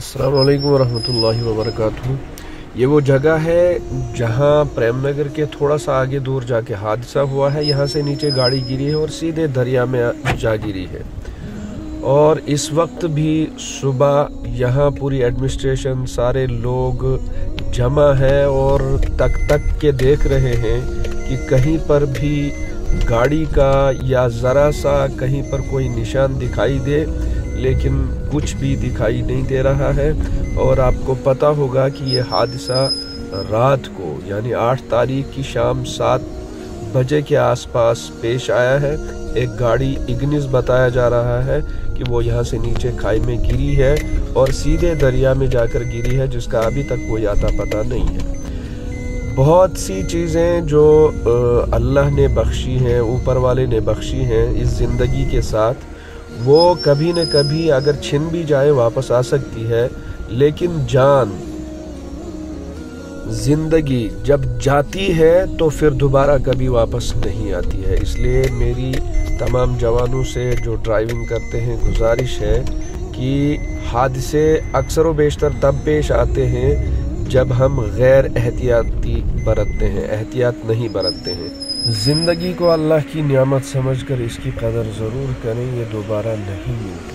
अस्सलाम वालेकुम वरहमतुल्लाहि वबरकातुहू। ये वो जगह है जहाँ प्रेम नगर के थोड़ा सा आगे दूर जाके हादसा हुआ है। यहाँ से नीचे गाड़ी गिरी है और सीधे दरिया में जा गिरी है। और इस वक्त भी सुबह यहाँ पूरी एडमिनिस्ट्रेशन सारे लोग जमा है और तक के देख रहे हैं कि कहीं पर भी गाड़ी का या ज़रा सा कहीं पर कोई निशान दिखाई दे, लेकिन कुछ भी दिखाई नहीं दे रहा है। और आपको पता होगा कि ये हादसा रात को यानी 8 तारीख की शाम 7 बजे के आसपास पेश आया है। एक गाड़ी इग्निस बताया जा रहा है कि वो यहाँ से नीचे खाई में गिरी है और सीधे दरिया में जाकर गिरी है, जिसका अभी तक कोई आता पता नहीं है। बहुत सी चीज़ें जो अल्लाह ने बख्शी हैं, ऊपर वाले ने बख्शी हैं इस ज़िंदगी के साथ, वो कभी न कभी अगर छिन भी जाए वापस आ सकती है, लेकिन जान ज़िंदगी जब जाती है तो फिर दोबारा कभी वापस नहीं आती है। इसलिए मेरी तमाम जवानों से जो ड्राइविंग करते हैं गुजारिश है कि हादसे अक्सर व बेशतर तब पेश आते हैं जब हम गैर एहतियाती बरतते हैं, एहतियात नहीं बरतते हैं। ज़िंदगी को अल्लाह की नियामत समझकर इसकी कदर ज़रूर करें, ये दोबारा नहीं मिलती।